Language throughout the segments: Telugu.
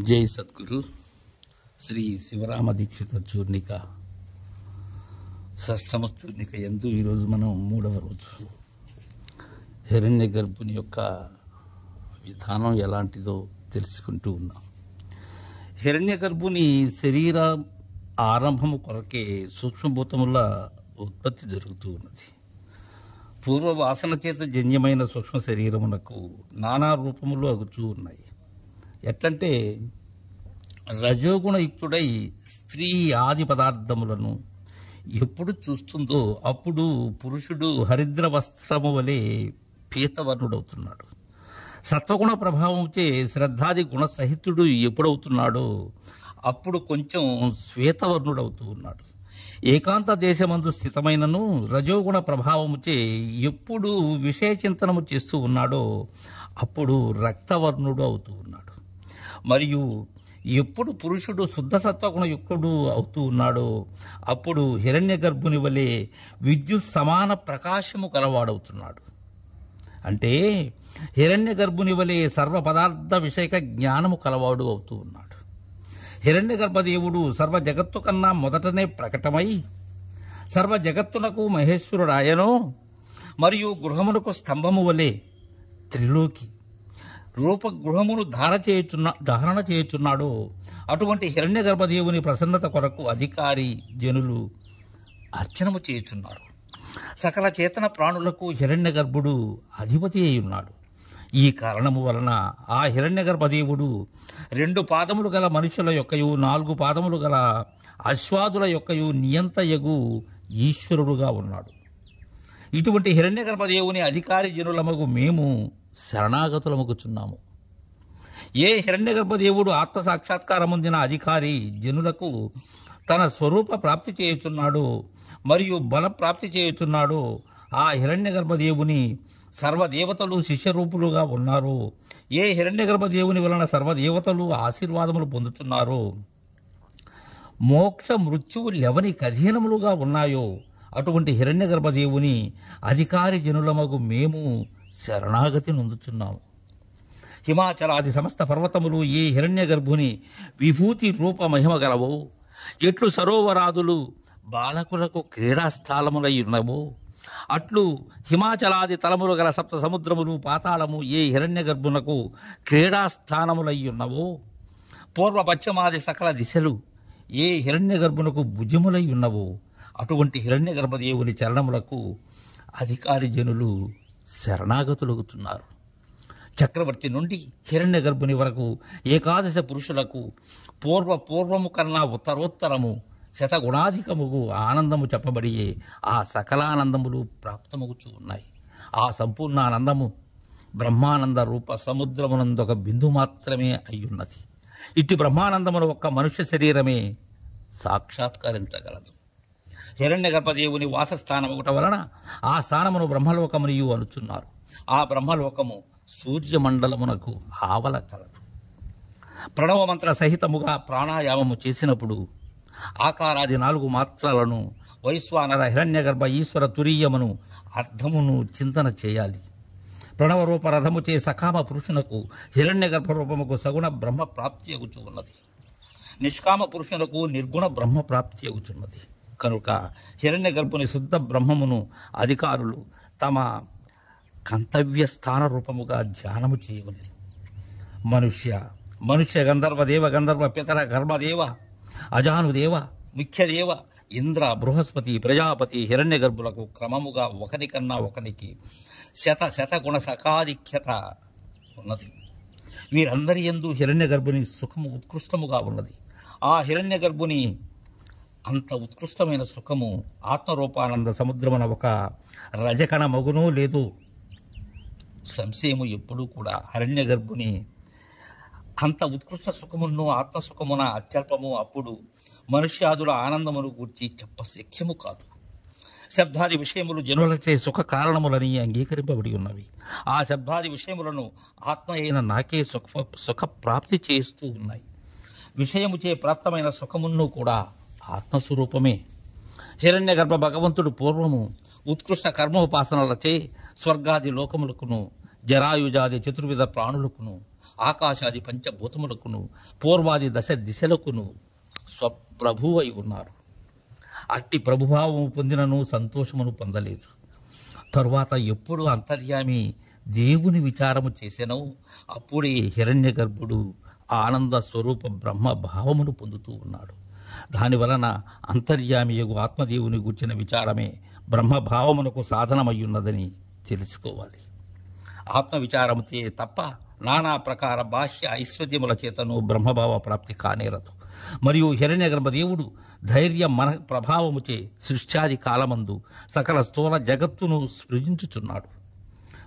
జై సద్గురు శ్రీ శివరామ దీక్షిత చూర్ణిక షష్టమ చూర్ణిక యందు ఈరోజు మనం మూడవ రోజు హిరణ్య గర్భుని యొక్క విధానం ఎలాంటిదో తెలుసుకుంటూ ఉన్నాం. హిరణ్య గర్భుని శరీర ఆరంభము కొరకే సూక్ష్మభూతముల ఉత్పత్తి జరుగుతూ ఉన్నది. పూర్వ వాసన చేత జన్యమైన సూక్ష్మ శరీరమునకు నానా రూపములు అగుచూ ఉన్నాయి. ఎట్లంటే రజోగుణయుక్తుడై స్త్రీ ఆది పదార్థములను ఎప్పుడు చూస్తుందో అప్పుడు పురుషుడు హరిద్ర వస్త్రము వలె పీతవర్ణుడవుతున్నాడు. సత్వగుణ ప్రభావంచే శ్రద్ధాది గుణసహితుడు ఎప్పుడవుతున్నాడో అప్పుడు కొంచెం శ్వేతవర్ణుడవుతూ ఉన్నాడు. ఏకాంత దేశమందు స్థితమైనను రజోగుణ ప్రభావముచే ఎప్పుడు విషయ చింతనము చేస్తూ ఉన్నాడో అప్పుడు రక్తవర్ణుడు అవుతూ ఉన్నాడు. మరియు ఎప్పుడు పురుషుడు శుద్ధ సత్వగుణ యుక్తుడు అవుతూ ఉన్నాడో అప్పుడు హిరణ్య గర్భుని వలె విద్యుత్ సమాన ప్రకాశము కలవాడవుతున్నాడు. అంటే హిరణ్య గర్భుని వలె సర్వ పదార్థ విషయక జ్ఞానము కలవాడు అవుతూ ఉన్నాడు. హిరణ్య గర్భదేవుడు సర్వ జగత్తు కన్నా మొదటనే ప్రకటమై సర్వ జగత్తునకు మహేశ్వరుడాయనో మరియు గృహమునకు స్తంభము వలె త్రిలోకి రూపగృహమును ధారణ చేయుచున్నాడో అటువంటి హిరణ్య గర్భదేవుని ప్రసన్నత కొరకు అధికారి జనులు అర్చనము చేయుచున్నారు. సకల చేతన ప్రాణులకు హిరణ్య గర్భుడు అధిపతి అయి ఉన్నాడు. ఈ కారణము వలన ఆ హిరణ్య గర్భదేవుడు 2 పాదములు గల మనుషుల యొక్కయు 4 పాదములు గల అశ్వాదుల యొక్కయు నియంతయగు ఈశ్వరుడుగా ఉన్నాడు. ఇటువంటి హిరణ్య గర్భదేవుని అధికారి జనులమగు మేము శరణాగతులమగుచున్నాము. ఏ హిరణ్య గర్భదేవుడు ఆత్మ సాక్షాత్కారముందిన అధికారి జనులకు తన స్వరూప ప్రాప్తి చేయుచున్నాడో మరియు బల ప్రాప్తి చేయుచున్నాడో ఆ హిరణ్య గర్భదేవుని సర్వదేవతలు శిష్యరూపులుగా ఉన్నారో, ఏ హిరణ్య గర్భదేవుని వలన సర్వదేవతలు ఆశీర్వాదములు పొందుతున్నారో, మోక్ష మృత్యువులు ఎవనికి అధీనములుగా ఉన్నాయో అటువంటి హిరణ్య గర్భదేవుని అధికారి జనులమగు మేము శరణాగతి నొందుచున్నాము. హిమాచలాది సమస్త పర్వతములు ఏ హిరణ్య గర్భుని విభూతి రూప మహిమ గలవో, ఎట్లు సరోవరాదులు బాలకులకు క్రీడాస్థలములై ఉన్నవో అట్లు హిమాచలాది తలములు గల సప్త సముద్రములు పాతాళము ఏ హిరణ్య గర్భునకు క్రీడాస్థానములై ఉన్నవో, పూర్వ పశ్చిమాది సకల దిశలు ఏ హిరణ్య గర్భునకు భుజములై ఉన్నవో అటువంటి హిరణ్య గర్భదేవుని చరణములకు అధికారి జనులు శరణాగతులగుతున్నారు. చక్రవర్తి నుండి హిరణ్య గర్భుని వరకు ఏకాదశ పురుషులకు పూర్వము కన్నా ఉత్తరోత్తరము శతగుణాధికముగు ఆనందము చెప్పబడియే ఆ సకలానందములు ప్రాప్తమగుచూ ఉన్నాయి. ఆ సంపూర్ణ ఆనందము బ్రహ్మానంద రూప సముద్రమునందొక బిందు మాత్రమే అయ్యున్నది. ఇట్టి బ్రహ్మానందమును ఒక్క మనుష్య శరీరమే సాక్షాత్కరించగలదు. హిరణ్య గర్భదేవుని వాసస్థానం ఒకట వలన ఆ స్థానమును బ్రహ్మలోకమునియు అనుచున్నారు. ఆ బ్రహ్మలోకము సూర్యమండలమునకు ఆవల కలదు. ప్రణవమంత్ర సహితముగా ప్రాణాయామము చేసినప్పుడు ఆకారాది 4 మాత్రలను వైశ్వానర హిరణ్య గర్భ ఈశ్వర తురీయమును అర్థమును చింతన చేయాలి. ప్రణవరూప రథముచే సకామ పురుషునకు హిరణ్య గర్భరూపముకు సగుణ బ్రహ్మ ప్రాప్తి అగుచు ఉన్నది. నిష్కామ పురుషునకు నిర్గుణ బ్రహ్మ ప్రాప్తి అగుచున్నది. కనుక హిరణ్య గర్భుని శుద్ధ బ్రహ్మమును అధికారులు తమ కంతవ్య స్థాన రూపముగా ధ్యానము చేయవలెను. మనుష్య గంధర్వ దేవ గంధర్వ పితర కర్మదేవ అజానుదేవ ముఖ్యదేవ ఇంద్ర బృహస్పతి ప్రజాపతి హిరణ్య గర్భులకు క్రమముగా ఒకనికన్నా ఒకనికి శత సకాధిక్యత ఉన్నది. వీరందరి యందు హిరణ్య గర్భుని సుఖము ఉత్కృష్టముగా ఉన్నది. ఆ హిరణ్య గర్భుని అంత ఉత్కృష్టమైన సుఖము ఆత్మరూపానంద సముద్రమున ఒక రజకణ మగునో లేదు. సంశయము ఎప్పుడూ కూడా హిరణ్య గర్భుని అంత ఉత్కృష్ట సుఖమును ఆత్మసుఖమున అత్యల్పము. అప్పుడు మనుష్యాదుల ఆనందమును గూర్చి చెప్పశక్యము కాదు. శబ్దాది విషయములు జనులచే సుఖ కారణములని అంగీకరింపబడి ఉన్నవి. ఆ శబ్దాది విషయములను ఆత్మ అయిన నాకే సుఖ ప్రాప్తి చేస్తూ ఉన్నాయి. విషయముచే ప్రాప్తమైన సుఖమును కూడా ఆత్మస్వరూపమే. హిరణ్య గర్భ భగవంతుడు పూర్వము ఉత్కృష్ట కర్మోపాసనలచే స్వర్గాది లోకములకును జరాయుజాది చతుర్విధ ప్రాణులకును ఆకాశాది పంచభూతములకును పూర్వాది దశ దిశలకును స్వప్రభువై ఉన్నారు. అట్టి ప్రభుభావము పొందినను సంతోషమును పొందలేదు. తరువాత ఎప్పుడు అంతర్యామి దేవుని విచారము చేసెనో అప్పుడే హిరణ్య గర్భుడు ఆనంద స్వరూప బ్రహ్మ భావమును పొందుతూ ఉన్నాడు. దానివలన అంతర్యామియగు ఆత్మదేవుని గూర్చిన విచారమే బ్రహ్మభావమునకు సాధనమయ్యున్నదని తెలుసుకోవాలి. ఆత్మవిచారముతే తప్ప నానా ప్రకార బాహ్య ఐశ్వర్యముల చేతను బ్రహ్మభావ ప్రాప్తి కానేరదు. మరియు హిరణ్య గర్భదేవుడు ధైర్య మన ప్రభావముచే సృష్ట్యాది కాలమందు సకల స్థూల జగత్తును సృజించుచున్నాడు.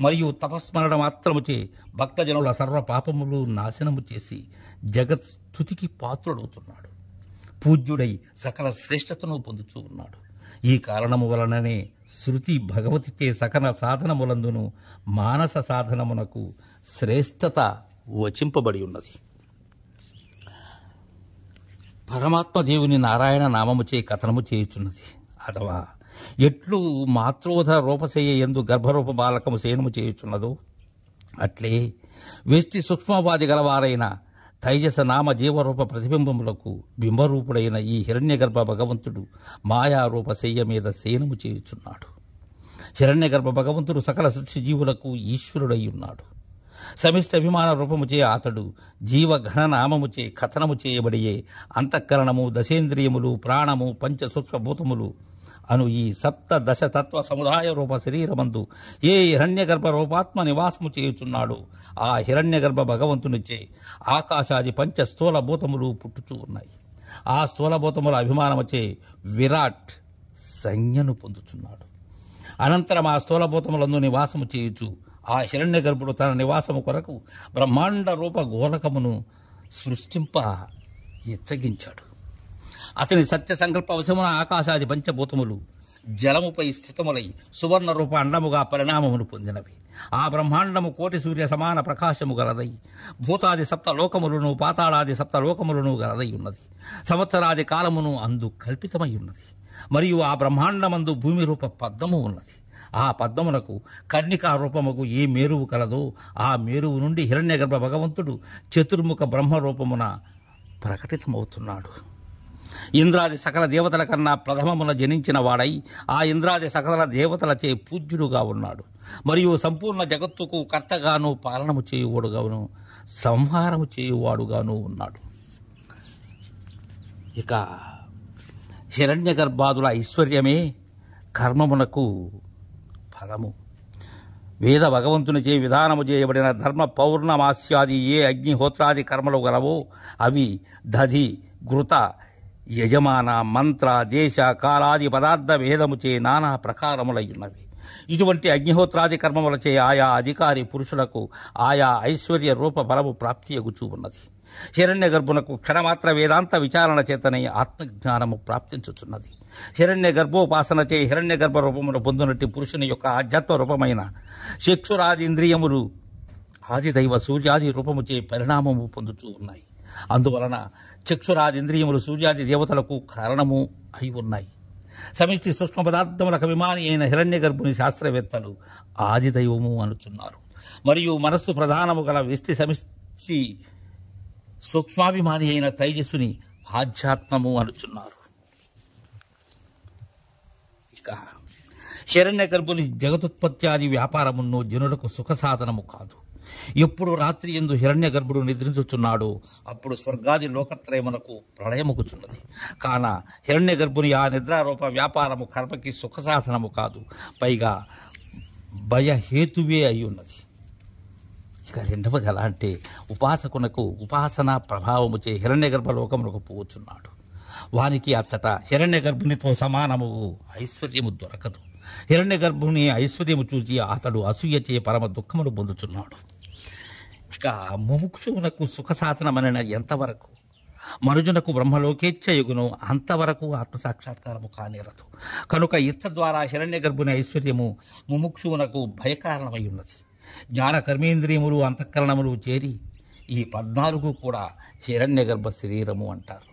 మరియు తపస్మరణ మాత్రముచే భక్తజనుల సర్వ పాపములు నాశనము చేసి జగత్ స్తుతికి పాత్రుడవుతున్నాడు. పూజ్యుడై సకల శ్రేష్టతను పొందుతూ ఉన్నాడు. ఈ కారణము వలననే శృతి భగవతిచే సకల సాధనములందును మానస సాధనమునకు శ్రేష్టత వచింపబడి ఉన్నది. పరమాత్మ దేవుని నారాయణ నామముచే కథనము చేయుచున్నది. అథవా ఎట్లు మాతృోధర రూపశయ్య యందు గర్భరూప బాలకము శయనము చేయుచున్నదో అట్లే వేష్టి సూక్ష్మవాది గలవారైన తైజస నామ జీవరూప ప్రతిబింబములకు బింబరూపుడైన ఈ హిరణ్యగర్భ భగవంతుడు మాయారూప శయ్య మీద శయనము చేయుచున్నాడు. హిరణ్యగర్భ భగవంతుడు సకల సృష్టి జీవులకు ఈశ్వరుడై ఉన్నాడు. సమిష్ట అభిమాన రూపముచే అతడు జీవఘననామముచే కథనము చేయబడియే అంతఃకరణము, దశేంద్రియములు, ప్రాణము, పంచ సూక్ష్మభూతములు అను ఈ సప్త దశ తత్వ సముదాయ రూప శరీరమందు ఏ హిరణ్యగర్భ రూపాత్మ నివాసము చేయుచున్నాడు ఆ హిరణ్యగర్భ భగవంతునిచే ఆకాశాది పంచ స్థూలభూతములు పుట్టుచూ ఉన్నాయి. ఆ స్థూలభూతముల అభిమానముచే విరాట్ సంజ్ఞను పొందుచున్నాడు. అనంతరం ఆ స్థూలభూతములందు నివాసము చేయుచు ఆ హిరణ్య గర్భుడు తన నివాసము కొరకు బ్రహ్మాండ రూప గోలకమును సృష్టింప ఇచ్చగించాడు. అతని సత్య సంకల్ప వశమున ఆకాశాది పంచభూతములు జలముపై స్థితములై సువర్ణ రూప అండముగా పరిణామమును పొందినవి. ఆ బ్రహ్మాండము కోటి సూర్య సమాన ప్రకాశము గలదై భూతాది సప్త లోకములను పాతాళాది సప్త లోకములను గలదై ఉన్నది. సంవత్సరాది కాలమును అందు కల్పితమై ఉన్నది. మరియు ఆ బ్రహ్మాండమందు భూమి రూప పద్మము ఉన్నది. ఆ పద్మమునకు కర్ణికా రూపముకు ఏ మేరువు కలదో ఆ మేరువు నుండి హిరణ్యగర్భ భగవంతుడు చతుర్ముఖ బ్రహ్మరూపమున ప్రకటితమవుతున్నాడు. ఇంద్రాది సకల దేవతల కన్నా ప్రథమమున జనించిన వాడై ఆ ఇంద్రాది సకల దేవతలచే పూజ్యుడుగా ఉన్నాడు. మరియు సంపూర్ణ జగత్తుకు కర్తగాను పాలనము చేయువాడుగాను సంహారము చేయువాడుగాను ఉన్నాడు. ఇక హిరణ్యగర్భాదుల ఐశ్వర్యమే కర్మమునకు ఫలము. వేద భగవంతునిచే విధానము చేయబడిన ధర్మ పౌర్ణమాస్యాది ఏ అగ్నిహోత్రాది కర్మలు గలవో అవి దధి, ఘృత, యజమాన, మంత్ర, దేశ, కాలాది పదార్థ భేదముచే నానా ప్రకారములయ్యున్నవి. ఇటువంటి అగ్నిహోత్రాది కర్మములచే ఆయా అధికారి పురుషులకు ఆయా ఐశ్వర్య రూప బలము ప్రాప్తియగుచూ ఉన్నది. హిరణ్య గర్భునకు క్షణమాత్ర వేదాంత విచారణ చేతనే ఆత్మజ్ఞానము ప్రాప్తించుచున్నది. హిరణ్య గర్భోపాసనచే హిరణ్య గర్భ రూపమును పొందినట్టి పురుషుని యొక్క ఆధ్యాత్మ రూపమైన చక్షురాది ఇంద్రియములు ఆదిదైవ సూర్యాది రూపముచే పరిణామము పొందుతూ ఉన్నాయి. అందువలన చక్షురాది ఇంద్రియములు సూర్యాది దేవతలకు కారణము అయి ఉన్నాయి. సమిష్టి సూక్ష్మ పదార్థములకు అభిమాని అయిన హిరణ్య గర్భుని శాస్త్రవేత్తలు ఆదిదైవము అనుచున్నారు. మరియు మనస్సు ప్రధానము గల వ్యష్టి సమిష్టి సూక్ష్మాభిమాని అయిన తైజస్సుని ఆధ్యాత్మము అనుచున్నారు. ఇక హిరణ్య గర్భుని జగతుత్పత్త్యాది వ్యాపారమును జనులకు సుఖ సాధనము కాదు. ఎప్పుడు రాత్రి యందు హిరణ్య గర్భుడు నిద్రించుచున్నాడో అప్పుడు స్వర్గాది లోకత్రయమునకు ప్రళయముకుచున్నది. కాన హిరణ్య గర్భుని ఆ నిద్రారూప వ్యాపారము కర్మకి సుఖ సాధనము కాదు, పైగా భయహేతువే అయి ఉన్నది. ఇక రెండవది ఎలా అంటే ఉపాసకునకు ఉపాసన ప్రభావముచే హిరణ్య గర్భ లోకమునకు పోవచ్చున్నాడు. వానికి అచ్చట హిరణ్య గర్భునితో సమానము ఐశ్వర్యము దొరకదు. హిరణ్య గర్భుని ఐశ్వర్యము చూచి అతడు అసూయచే పరమ దుఃఖమును పొందుచున్నాడు. ఇక ముముక్షువునకు సుఖ సాధనమైన ఎంతవరకు మనుజునకు బ్రహ్మలోకేచ్ఛయుగును అంతవరకు ఆత్మసాక్షాత్కారము కానేరదు. కనుక ఇచ్చ ద్వారా హిరణ్య గర్భుని ఐశ్వర్యము ముముక్షువునకు భయకారణమై ఉన్నది. జ్ఞాన కర్మేంద్రియములు అంతఃకరణములు చేరి ఈ 14 కూడా హిరణ్య గర్భ శరీరము అంటారు.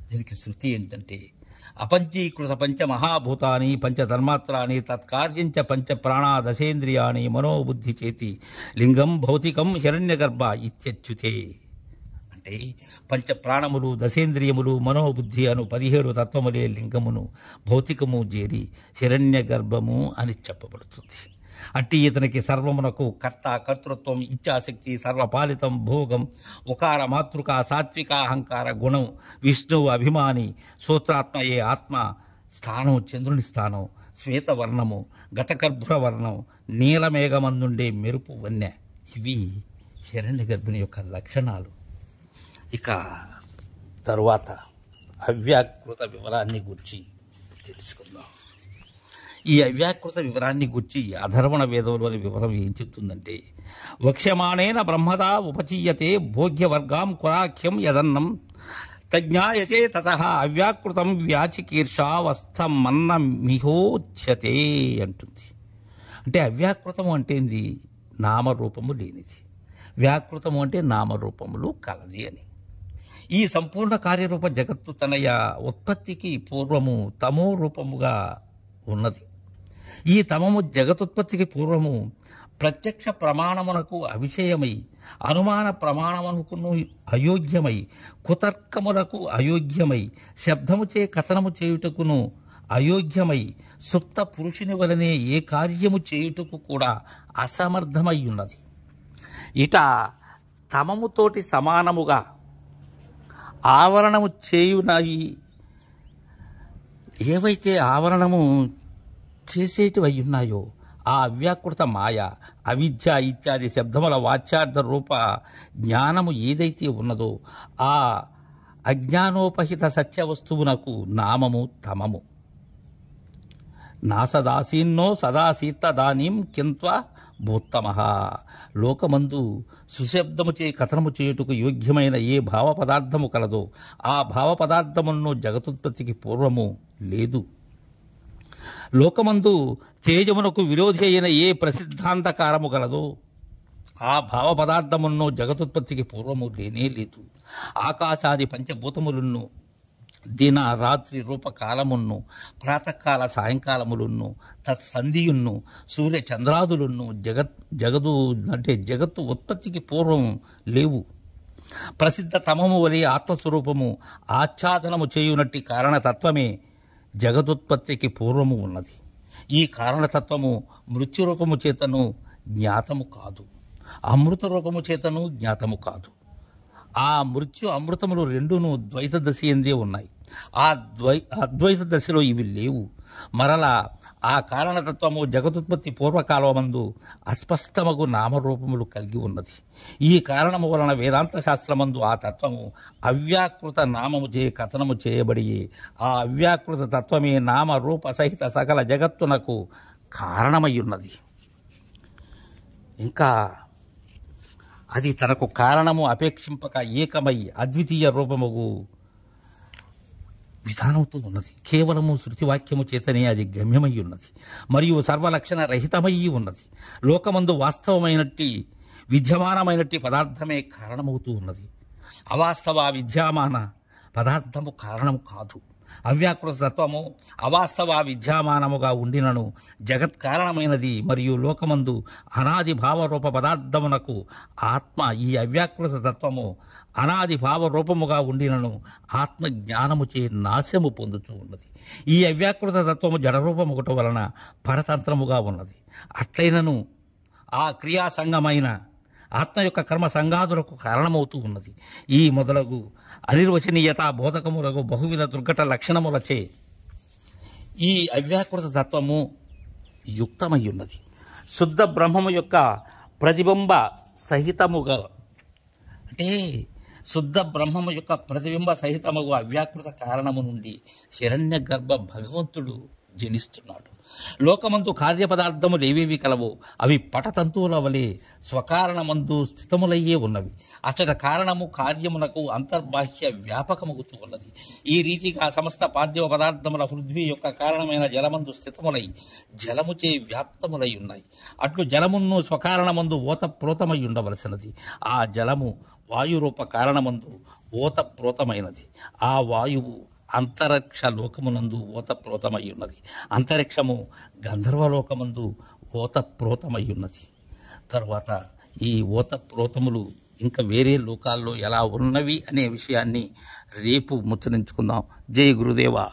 దీనికి శృతి ఏంటంటే అపంచీకృత పంచమహాభూతాని పంచధర్మాత్రాని తత్కార్యంచ పంచ ప్రాణాదశేంద్రియాణి మనోబుద్ధి చేతి లింగం భౌతికం హిరణ్యగర్భ ఇత్యచ్యుతే. అంటే పంచ ప్రాణములు దశేంద్రియములు మనోబుద్ధి అను 17 తత్వములే లింగమును భౌతికము చేరి హిరణ్య గర్భము అని చెప్పబడుతుంది. అట్టి ఇతనికి సర్వమునకు కర్త కర్తృత్వం ఇచ్ఛాశక్తి సర్వపాలితం భోగం ఉకార మాతృక సాత్విక అహంకార గుణం విష్ణువు అభిమాని సూత్రాత్మయే ఆత్మ స్థానం చంద్రుని స్థానం శ్వేతవర్ణము గతకర్భుర వర్ణం నీలమేఘమందుండే మెరుపు వన్య ఇవి హిరణ్య గర్భిణి యొక్క లక్షణాలు. ఇక తరువాత అవ్యాకృత వివరాన్ని గురించి తెలుసుకుందాం. ఈ అవ్యాకృత వివరాన్ని గురించి అధర్వణ వేదంలోని వివరం ఏం చెప్తుందంటే, వక్ష్యమాణేన బ్రహ్మదా ఉపచీయతే భోగ్యవర్గాం కురాఖ్యం యదన్నం తజ్ఞాయతే తతః అవ్యాకృతం వ్యాచికీర్షావస్థమన్న మిహోచ్యతే అంటుంది. అంటే అవ్యాకృతము అంటే ఏంది? నామరూపము లేనిది. వ్యాకృతము అంటే నామరూపములు కలది అని. ఈ సంపూర్ణ కార్యరూప జగత్తు తనయ ఉత్పత్తికి పూర్వము తమో రూపముగా ఉన్నది. ఈ తమము జగతుత్పత్తికి పూర్వము ప్రత్యక్ష ప్రమాణమునకు అవిషయమై అనుమాన ప్రమాణమునకును అయోగ్యమై కుతర్కములకు అయోగ్యమై శబ్దముచే కథనము చేయుటకును అయోగ్యమై సుప్త పురుషుని వలనే ఏ కార్యము చేయుటకు కూడా అసమర్థమై ఉన్నది. ఇట తమముతోటి సమానముగా ఆవరణము చేయునవి ఏవైతే ఆవరణము చేసేటివి ఉన్నాయో ఆ అవ్యాకృత మాయ అవిద్య ఇత్యాది శబ్దముల వాచ్యార్థ రూప జ్ఞానము ఏదైతే ఉన్నదో ఆ అజ్ఞానోపహిత సత్య వస్తువునకు నామము తమము. నా సదాసీన్నో సదాసీత్తదానీం కింత్వ భూత్తమః. లోకమందు సుశబ్దముచే కథనము చేయుటకు యోగ్యమైన ఏ భావ పదార్థము కలదో ఆ భావ పదార్థమును జగతుత్పత్తికి పూర్వము లేదు. లోకమందు తేజమునకు విరోధి అయిన ఏ ప్రసిద్ధాంతకారము కలదో ఆ భావ పదార్థమును జగతుత్పత్తికి పూర్వము లేనే లేదు. ఆకాశాది పంచభూతములను దిన రాత్రి రూపకాలమును ప్రాతకాల సాయంకాలములను తత్సంధియును సూర్య చంద్రాదులను జగత్తు ఉత్పత్తికి పూర్వం లేవు. ప్రసిద్ధ తమము వలె ఆత్మస్వరూపము ఆచ్ఛాదనము చేయునట్టి కారణతత్వమే జగదుత్పత్తికి పూర్వము ఉన్నది. ఈ కారణతత్వము మృత్యురూపము చేతను జ్ఞాతము కాదు, అమృత రూపము చేతను జ్ఞాతము కాదు. ఆ మృత్యు అమృతములు రెండును ద్వైత దశ ఎందే ఉన్నాయి. ఆ అద్వైత దశలో ఇవి లేవు. మరలా ఆ కారణతత్వము జగదుత్పత్తి పూర్వకాలమందు అస్పష్టమగు నామరూపములు కలిగి ఉన్నది. ఈ కారణము వలన వేదాంత శాస్త్రమందు ఆ తత్వము అవ్యాకృత నామము చే కథనము చేయబడి ఆ అవ్యాకృత తత్వమే నామరూప సహిత సకల జగత్తునకు కారణమై ఉన్నది. ఇంకా అది తనకు కారణము అపేక్షింపక ఏకమై అద్వితీయ రూపముగు విధానంతో ఉన్నది. కేవలము శృతివాక్యము చేతనే అది గమ్యమై ఉన్నది మరియు సర్వలక్షణ రహితమయ్యి ఉన్నది. లోకమందు వాస్తవమైనట్టి విద్యమానమైనట్టి పదార్థమే కారణమవుతూ ఉన్నది. అవాస్తవ విద్యమాన పదార్థము కారణము కాదు. అవ్యాకృత తత్వము అవాస్తవ విద్యమానముగా ఉండినను జగత్ కారణమైనది మరియు లోకమందు అనాది భావరూప పదార్థమునకు ఆత్మ ఈ అవ్యాకృత తత్వము అనాది భావరూపముగా ఉండినను ఆత్మ జ్ఞానము చే నాశము పొందుతూ ఉన్నది. ఈ అవ్యాకృత తత్వము జడరూపముగట వలన పరతంత్రముగా ఉన్నది. అట్లైనను ఆ క్రియాసంగమైన ఆత్మ యొక్క కర్మ సంగాదులకు కారణమవుతూ ఉన్నది. ఈ మొదలగు అనిర్వచనీయత బోధకములకు బహువిధ దుర్ఘట లక్షణములచే ఈ అవ్యాకృత తత్వము యుక్తమై ఉన్నది. శుద్ధ బ్రహ్మము యొక్క ప్రతిబింబ సహితముగా అంటే శుద్ధ బ్రహ్మము యొక్క ప్రతిబింబ సహితముగా అవ్యాకృత కారణము నుండి హిరణ్య గర్భ భగవంతుడు జనిస్తున్నాడు. లోకమందు కార్యపదార్థములు ఏవేవి కలవో అవి పటతంతువుల వలె స్వకారణమందు స్థితములయ్యే ఉన్నవి. అచట కారణము కార్యమునకు అంతర్బాహ్య వ్యాపకముగుతూ ఉన్నది. ఈ రీతిగా సమస్త పార్థివ పదార్థముల పృథ్వీ యొక్క కారణమైన జలమందు స్థితములై జలముచే వ్యాప్తములై ఉన్నాయి. అట్లు జలమును స్వకారణమందు ఓతప్రోతమై ఉండవలసినది. ఆ జలము వాయురూప కారణమందు ఓతప్రోతమైనది. ఆ వాయువు అంతరిక్ష లోకమునందు ఓతప్రోతమై ఉన్నది. అంతరిక్షము గంధర్వలోకమందు ఓతప్రోతమై ఉన్నది. తరువాత ఈ ఓతప్రోతములు ఇంకా వేరే లోకాల్లో ఎలా ఉన్నవి అనే విషయాన్ని రేపు ముచ్చరించుకుందాం. జై గురుదేవా.